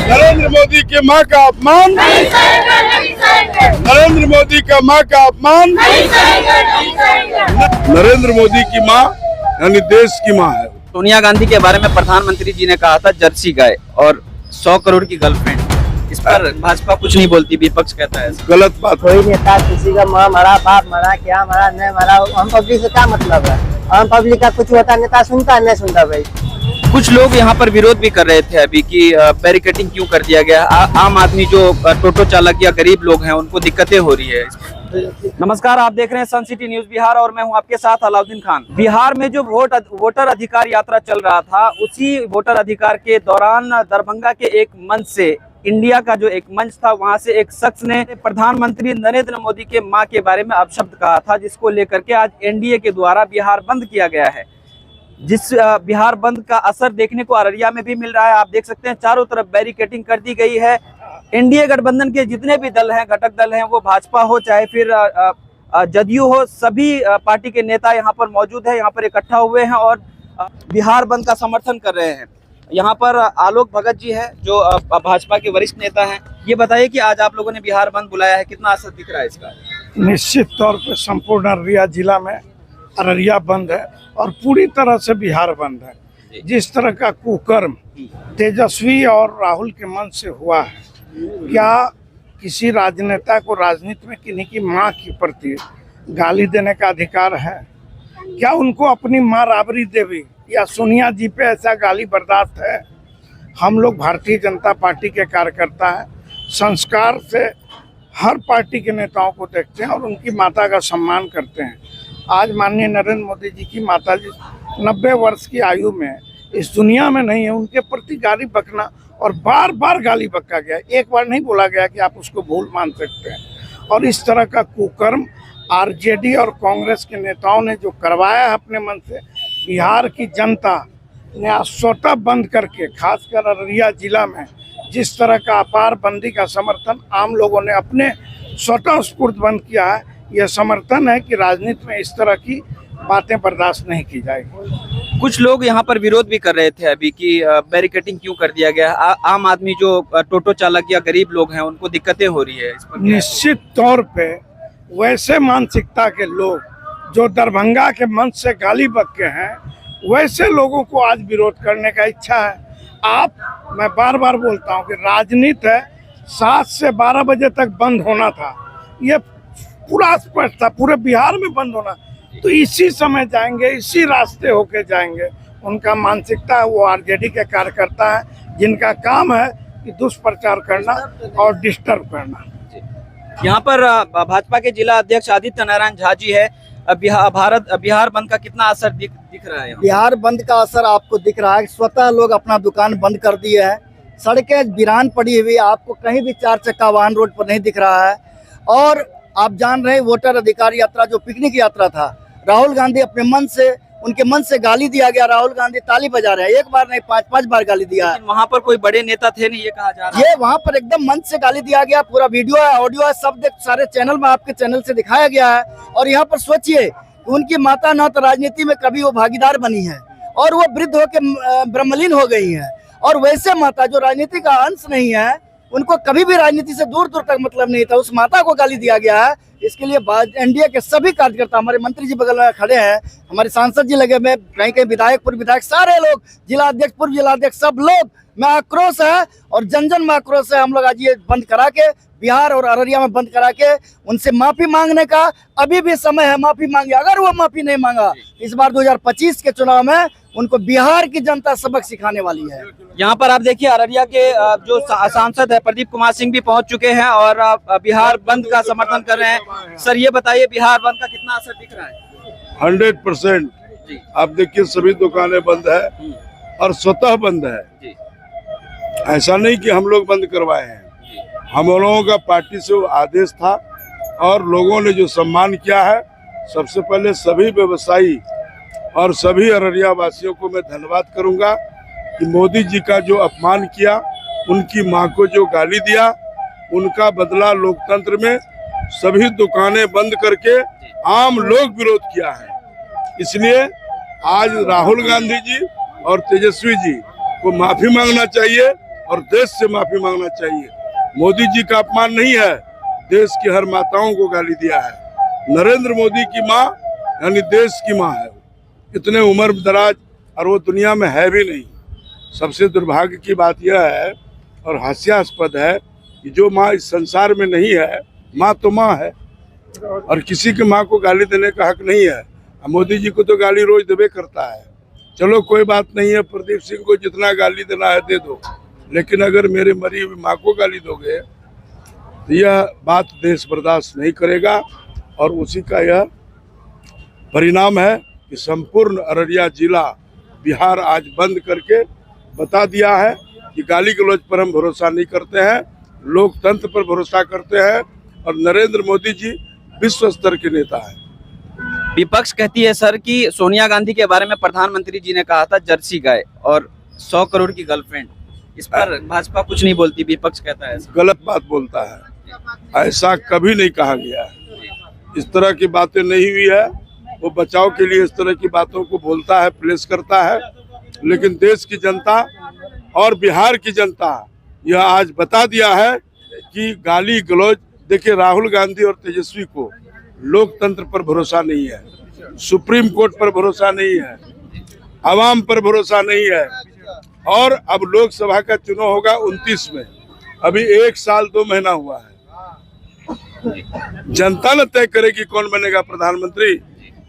नरेंद्र मोदी की मां का अपमान, नरेंद्र मोदी का मां का अपमान, नरेंद्र मोदी की मां यानी देश की मां है। सोनिया गांधी के बारे में प्रधानमंत्री जी ने कहा था जर्सी गाय और 100 करोड़ की गर्लफ्रेंड। इस पर भाजपा कुछ नहीं बोलती, विपक्ष कहता है गलत बात। कोई नेता किसी का माँ मरा, बाप मरा, क्या मरा, नहीं मरा, हम पब्लिक से क्या मतलब है? हम पब्लिक का कुछ होता, नेता सुनता नहीं सुनता भाई। कुछ लोग यहाँ पर विरोध भी कर रहे थे अभी कि बैरिकेडिंग क्यों कर दिया गया। आम आदमी जो टोटो चालक या गरीब लोग हैं उनको दिक्कतें हो रही है। नमस्कार, आप देख रहे हैं सन सिटी न्यूज बिहार और मैं हूं आपके साथ अलाउद्दीन खान। बिहार में जो वोटर अधिकार यात्रा चल रहा था, उसी वोटर अधिकार के दौरान दरभंगा के एक मंच से, इंडिया का जो एक मंच था, वहां से एक शख्स ने प्रधानमंत्री नरेंद्र मोदी के मां के बारे में अपशब्द कहा था, जिसको लेकर के आज एनडीए के द्वारा बिहार बंद किया गया है। जिस बिहार बंद का असर देखने को अररिया में भी मिल रहा है। आप देख सकते हैं चारों तरफ बैरिकेडिंग कर दी गई है। एनडीए गठबंधन के जितने भी दल हैं, घटक दल हैं, वो भाजपा हो चाहे फिर जदयू हो, सभी पार्टी के नेता यहाँ पर मौजूद है, यहाँ पर इकट्ठा हुए हैं और बिहार बंद का समर्थन कर रहे हैं। यहाँ पर आलोक भगत जी है जो भाजपा के वरिष्ठ नेता हैं। ये बताइए कि आज आप लोगों ने बिहार बंद बुलाया है, कितना असर दिख रहा है इसका? निश्चित तौर पे संपूर्ण अररिया जिला में अररिया बंद है और पूरी तरह से बिहार बंद है। जिस तरह का कुकर्म तेजस्वी और राहुल के मन से हुआ है, क्या किसी राजनेता को राजनीति में किन्हीं की मां के प्रति गाली देने का अधिकार है? क्या उनको अपनी मां राबड़ी देवी या सोनिया जी पे ऐसा गाली बर्दाश्त है? हम लोग भारतीय जनता पार्टी के कार्यकर्ता हैं, संस्कार से हर पार्टी के नेताओं को देखते हैं और उनकी माता का सम्मान करते हैं। आज माननीय नरेंद्र मोदी जी की माता जी 90 वर्ष की आयु में इस दुनिया में नहीं है, उनके प्रति गाली बकना और बार बार गाली बका गया, एक बार नहीं बोला गया कि आप उसको भूल मान सकते हैं। और इस तरह का कुकर्म आरजेडी और कांग्रेस के नेताओं ने जो करवाया है अपने मन से, बिहार की जनता ने स्वतः बंद करके, खासकर अररिया जिला में जिस तरह का अपार बंदी का समर्थन आम लोगों ने अपने स्वतः स्फूर्त बंद किया है, यह समर्थन है कि राजनीति में इस तरह की बातें बर्दाश्त नहीं की जाएगी। कुछ लोग यहाँ पर विरोध भी कर रहे थे अभी कि बैरिकेडिंग क्यों कर दिया गया। आम आदमी जो टोटो चालक या गरीब लोग हैं उनको दिक्कतें हो रही है इस पर। निश्चित तौर पे वैसे मानसिकता के लोग जो दरभंगा के मंच से गाली बक के हैं, वैसे लोगों को आज विरोध करने का इच्छा है। मैं बार बार बोलता हूँ कि राजनीति है, 7 से 12 बजे तक बंद होना था, ये पूरा स्पष्ट था, पूरे बिहार में बंद होना। तो इसी समय जाएंगे, इसी रास्ते होके जाएंगे। उनका मानसिकता है, वो आरजेडी के कार्यकर्ता है जिनका काम है कि दुष्प्रचार करना और डिस्टर्ब करना। यहाँ पर भाजपा के जिला अध्यक्ष आदित्य नारायण झा जी है। बिहार बंद का कितना असर दिख रहा है? बिहार बंद का असर आपको दिख रहा है। स्वतः लोग अपना दुकान बंद कर दिए हैं, सड़कें वीरान पड़ी हुई, आपको कहीं भी 4 चक्का वाहन रोड पर नहीं दिख रहा है। और आप जान रहे हैं वोटर अधिकार यात्रा जो पिकनिक यात्रा था, राहुल गांधी अपने मन से, उनके मन से गाली दिया गया। राहुल गांधी ताली बजा रहे हैं, एक बार नहीं 5-5 बार गाली दिया है। वहाँ पर कोई बड़े नेता थे नहीं, ये कहा जा रहा है। ये वहाँ पर एकदम मंच से गाली दिया गया, पूरा वीडियो है, ऑडियो है, सब सारे चैनल में, आपके चैनल से दिखाया गया है। और यहाँ पर सोचिए, उनकी माता न तो राजनीति में कभी वो भागीदार बनी है और वो वृद्ध होकर ब्रह्मलीन हो गई है। और वैसे माता जो राजनीति का अंश नहीं है, उनको कभी भी राजनीति से दूर दूर तक मतलब नहीं था, उस माता को गाली दिया गया है। इसके लिए एनडीए के सभी कार्यकर्ता, हमारे मंत्री जी बगल में खड़े हैं, हमारे सांसद जी लगे में, कहीं कहीं विधायक, पूर्व विधायक, सारे लोग, जिला अध्यक्ष, पूर्व जिला अध्यक्ष, सब लोग में आक्रोश है और जन जन में आक्रोश है। हम लोग आज ये बंद करा के, बिहार और अररिया में बंद करा के उनसे माफी मांगने का अभी भी समय है। माफी मांगे, अगर वो माफी नहीं मांगा, इस बार 2025 के चुनाव में उनको बिहार की जनता सबक सिखाने वाली है। यहाँ पर आप देखिए अररिया के जो सांसद है प्रदीप कुमार सिंह भी पहुंच चुके हैं और बिहार बंद का समर्थन कर रहे हैं। सर ये बताइए बिहार बंद का कितना असर दिख रहा है? 100%। आप देखिए सभी दुकानें बंद है और स्वतः बंद है, ऐसा नहीं कि हम लोग बंद करवाए हैं। हम लोगों का पार्टी से वो आदेश था और लोगों ने जो सम्मान किया है, सबसे पहले सभी व्यवसायी और सभी अररिया वासियों को मैं धन्यवाद करूंगा कि मोदी जी का जो अपमान किया, उनकी मां को जो गाली दिया, उनका बदला लोकतंत्र में सभी दुकानें बंद करके आम लोग विरोध किया है। इसलिए आज राहुल गांधी जी और तेजस्वी जी को माफी मांगना चाहिए और देश से माफी मांगना चाहिए। मोदी जी का अपमान नहीं है, देश की हर माताओं को गाली दिया है। नरेंद्र मोदी की माँ यानी देश की माँ है, इतने उम्र दराज और वो दुनिया में है भी नहीं। सबसे दुर्भाग्य की बात यह है और हास्यास्पद है कि जो माँ इस संसार में नहीं है, माँ तो माँ है और किसी की माँ को गाली देने का हक नहीं है। मोदी जी को तो गाली रोज देवे करता है। चलो कोई बात नहीं है, प्रदीप सिंह को जितना गाली देना है दे दो, लेकिन अगर मेरे मरी हुई माँ को गाली दोगे तो यह बात देश बर्दाश्त नहीं करेगा। और उसी का यह परिणाम है कि संपूर्ण अररिया जिला बिहार आज बंद करके बता दिया है कि गाली गलौज पर हम भरोसा नहीं करते हैं, लोकतंत्र पर भरोसा करते हैं और नरेंद्र मोदी जी विश्व स्तर के नेता हैं। विपक्ष कहती है सर कि सोनिया गांधी के बारे में प्रधानमंत्री जी ने कहा था जर्सी गाय और 100 करोड़ की गर्लफ्रेंड। इस पर भाजपा कुछ नहीं बोलती, विपक्ष कहता है गलत बात बोलता है, ऐसा कभी नहीं कहा गया है, इस तरह की बातें नहीं हुई है। वो बचाव के लिए इस तरह की बातों को बोलता है, प्लेस करता है, लेकिन देश की जनता और बिहार की जनता यह आज बता दिया है कि गाली गलौज। देखिए, राहुल गांधी और तेजस्वी को लोकतंत्र पर भरोसा नहीं है, सुप्रीम कोर्ट पर भरोसा नहीं है, आवाम पर भरोसा नहीं है। और अब लोकसभा का चुनाव होगा 29 में, अभी 1 साल 2 महीना हुआ है। जनता न तय करेगी कौन बनेगा प्रधानमंत्री।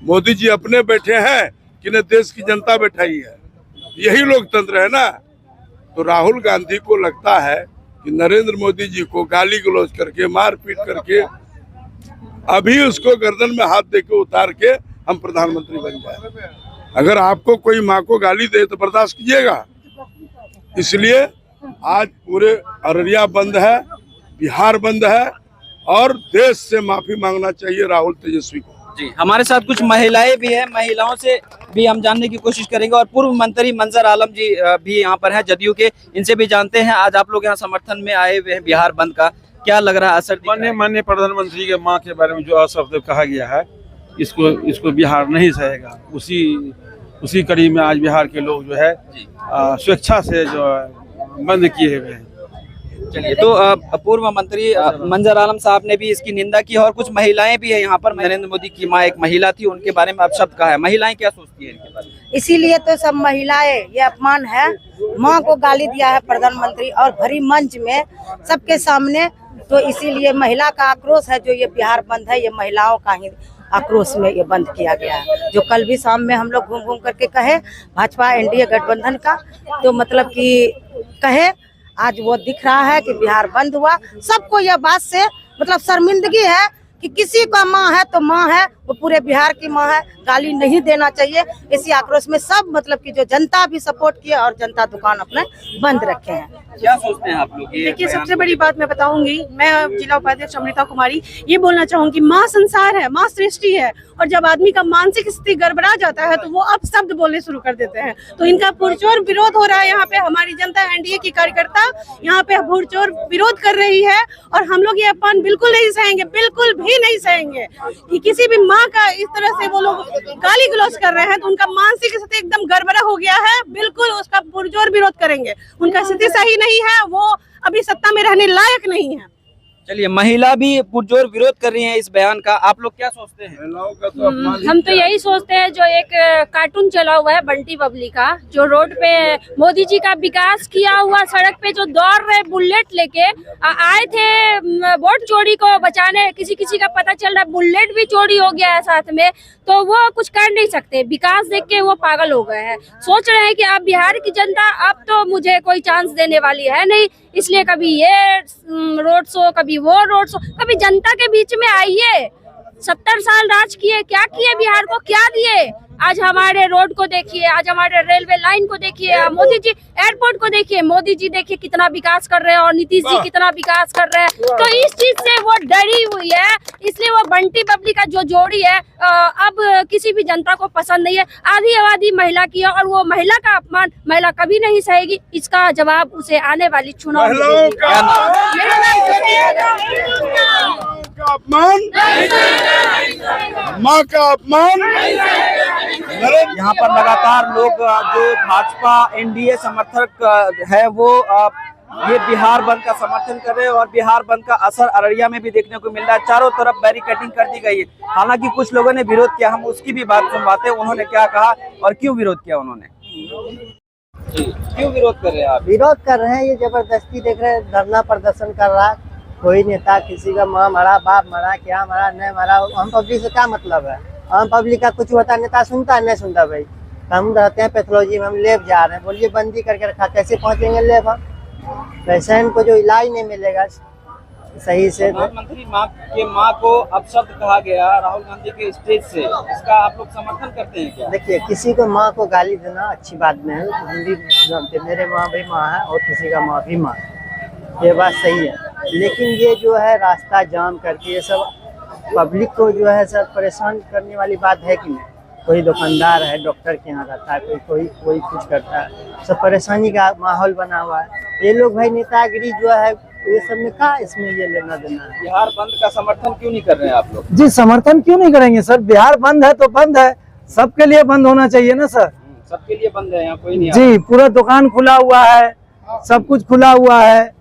मोदी जी अपने बैठे हैं कि न देश की जनता बैठाई है, यही लोकतंत्र है ना। तो राहुल गांधी को लगता है कि नरेंद्र मोदी जी को गाली गलौज करके, मारपीट करके, अभी उसको गर्दन में हाथ देके उतार के हम प्रधानमंत्री बन जाए। अगर आपको कोई माँ को गाली दे तो बर्दाश्त कीजिएगा। इसलिए आज पूरे अररिया बंद है, बिहार बंद है और देश से माफी मांगना चाहिए राहुल तेजस्वी को। जी, हमारे साथ कुछ महिलाएं भी हैं, महिलाओं से भी हम जानने की कोशिश करेंगे और पूर्व मंत्री मंजर आलम जी भी यहाँ पर हैं जदयू के, इनसे भी जानते हैं। आज आप लोग यहाँ समर्थन में आए हुए हैं बिहार बंद का, क्या लग रहा है असर? माननीय प्रधानमंत्री के मां के बारे में जो अशब्द कहा गया है, इसको बिहार नहीं सहेगा। उसी कड़ी में आज बिहार के लोग जो है स्वेच्छा से जो बंद किए हुए हैं। चलिए, तो पूर्व मंत्री मंजर आलम साहब ने भी इसकी निंदा की और कुछ महिलाएं भी है यहाँ पर। नरेंद्र मोदी की माँ एक महिला थी, उनके बारे में अपशब्द कहा है, महिलाएं क्या सोचती है इनके बारे में? इसीलिए तो सब महिलाएं, ये अपमान है, माँ को गाली दिया है प्रधानमंत्री और भरी मंच में सबके सामने। तो इसीलिए महिला का आक्रोश है जो ये बिहार बंद है, ये महिलाओं का ही आक्रोश में ये बंद किया गया है। जो कल भी शाम में हम लोग घूम घूम करके कहे भाजपा एनडीए गठबंधन का, तो मतलब कि कहे आज वो दिख रहा है कि बिहार बंद हुआ। सबको यह बात से मतलब शर्मिंदगी है कि किसी का माँ है तो माँ है, वो पूरे बिहार की माँ है, गाली नहीं देना चाहिए। इसी आक्रोश में सब मतलब कि जो जनता भी सपोर्ट किया और जनता दुकान अपने बंद रखे हैं। क्या सोचते हैं आप लोग? देखिए, सबसे बड़ी बात मैं बताऊंगी, मैं जिला उपाध्यक्ष अमृता कुमारी ये बोलना चाहूंगी, माँ संसार है, माँ सृष्टि है, और जब आदमी का मानसिक स्थिति गड़बड़ा जाता है तो वो अब शब्द बोलने शुरू कर देते हैं। तो इनका पुरजोर विरोध हो रहा है। यहाँ पे हमारी जनता, एनडीए की कार्यकर्ता यहाँ पे पुरजोर विरोध कर रही है और हम लोग ये अपमान बिल्कुल नहीं सहेंगे, बिल्कुल भी नहीं सहेंगे कि किसी भी माँ का इस तरह से वो लोग गाली गलौज कर रहे हैं। तो उनका मानसिक स्थिति एकदम गड़बड़ा हो गया है, बिल्कुल उसका पुरजोर विरोध करेंगे। उनका स्थिति सही नहीं है, वो अभी सत्ता में रहने लायक नहीं है। चलिए, महिला भी पुरजोर विरोध कर रही हैं इस बयान का, आप लोग क्या सोचते हैं? महिलाओं का तो अपमान हम तो यही सोचते हैं, जो एक कार्टून चला हुआ है बंटी बबली का, जो रोड पे मोदी जी का विकास किया हुआ, सड़क पे जो दौड़ रहे बुलेट लेके आए थे वोट चोरी को बचाने, किसी किसी का पता चल रहा है बुलेट भी चोरी हो गया है साथ में, तो वो कुछ कर नहीं सकते। विकास देख के वो पागल हो गए हैं, सोच रहे हैं कि अब बिहार की जनता अब तो मुझे कोई चांस देने वाली है नहीं, इसलिए कभी ये रोड शो, कभी वो रोड शो, कभी जनता के बीच में आइए। 70 साल राज किए, क्या किए बिहार को, क्या दिए? आज हमारे रोड को देखिए, आज हमारे रेलवे लाइन को देखिए, मोदी जी एयरपोर्ट को देखिए, मोदी जी देखिए कितना विकास कर रहे हैं और नीतीश जी कितना विकास कर रहे हैं। तो इस चीज से वो डरी हुई है, इसलिए वो बंटी बबली का जो जोड़ी है अब किसी भी जनता को पसंद नहीं है। आधी आबादी महिला की है और वो महिला का अपमान महिला कभी नहीं सहेगी। इसका जवाब उसे आने वाली चुनाव में अपमान, माँ का अपमान। यहाँ पर लगातार लोग जो भाजपा एनडीए समर्थक है वो ये बिहार बंद का समर्थन कर रहे हैं और बिहार बंद का असर अररिया में भी देखने को मिल रहा है। चारों तरफ बैरिकेडिंग कर दी गई है। हालांकि कुछ लोगों ने विरोध किया, हम उसकी भी बात सुनवाते हैं, उन्होंने क्या कहा और क्यों विरोध किया उन्होंने। क्यों विरोध कर रहे हैं आप? विरोध कर रहे हैं, ये जबरदस्ती देख रहे हैं, धरना प्रदर्शन कर रहा है कोई नेता, किसी का माँ मरा, बाप मरा, क्या मरा, नहीं मरा, हम पब्लिक से क्या मतलब है। हम पब्लिक का कुछ होता, नेता सुनता नहीं सुनता भाई। हम रहते हैं पैथोलॉजी में, हम लेब जा रहे हैं, बोलिए बंदी करके रखा, कैसे पहुंचेंगे लेब हम? पेशेंट को जो इलाज नहीं मिलेगा सही से। प्रधानमंत्री माँ को अपशब्द कहा गया राहुल गांधी के स्टेज से, इसका आप लोग समर्थन करते हैं क्या? देखिए, किसी को माँ को गाली देना अच्छी बात नहीं है, हिंदी जानते, मेरे माँ भी माँ है और किसी का माँ भी माँ, ये बात सही है। लेकिन ये जो है रास्ता जाम करके ये सब पब्लिक को जो है सब परेशान करने वाली बात है कि नहीं। कोई दुकानदार है, डॉक्टर के यहाँ रहता है, कोई कुछ करता है, सब परेशानी का माहौल बना हुआ है। ये लोग भाई नेतागिरी जो है ये सब में कहा इसमें ये लेना देना है। बिहार बंद का समर्थन क्यों नहीं कर रहे हैं आप लोग? जी समर्थन क्यों नहीं करेंगे सर, बिहार बंद है तो बंद है, सबके लिए बंद होना चाहिए ना सर। सबके लिए बंद है, यहाँ कोई नहीं जी पूरा दुकान खुला हुआ है, सब कुछ खुला हुआ है,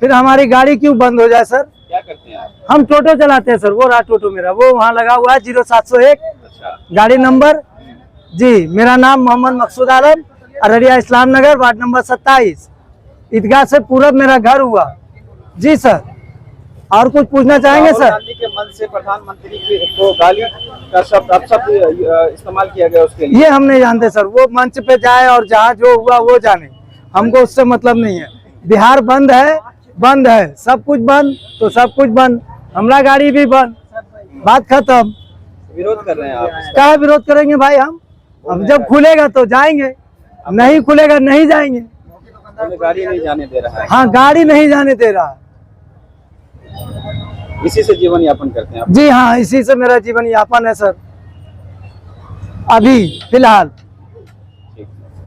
फिर हमारी गाड़ी क्यों बंद हो जाए सर? क्या करते हैं आप? हम टोटो चलाते हैं सर, वो रहा टोटो मेरा, वो वहाँ लगा हुआ है 0701 अच्छा, गाड़ी नंबर। जी मेरा नाम मोहम्मद मकसूद आलम, अररिया इस्लाम नगर, वार्ड नंबर 27, ईदगाह से पूरब मेरा घर हुआ। जी सर, और कुछ पूछना चाहेंगे राहुल सर? गांधी के मन से प्रधानमंत्री को गाली का शब्द अपशब्द इस्तेमाल किया गया, उसके लिए ये हम नहीं जानते सर, वो मंच पे जाए और जहाँ जो हुआ वो जाने, हमको उससे मतलब नहीं है। बिहार बंद है, सब कुछ बंद तो सब कुछ बंद, हमारा गाड़ी भी बंद, बात खत्म। विरोध कर रहे हैं आप? क्या विरोध करेंगे भाई हम? अब जब खुलेगा तो जाएंगे, नहीं खुलेगा नहीं जाएंगे। गाड़ी नहीं जाने दे रहा है। हाँ गाड़ी नहीं जाने दे रहा। इसी से जीवन यापन करते हैं आप? जी हाँ, इसी से मेरा जीवन यापन है सर, अभी फिलहाल।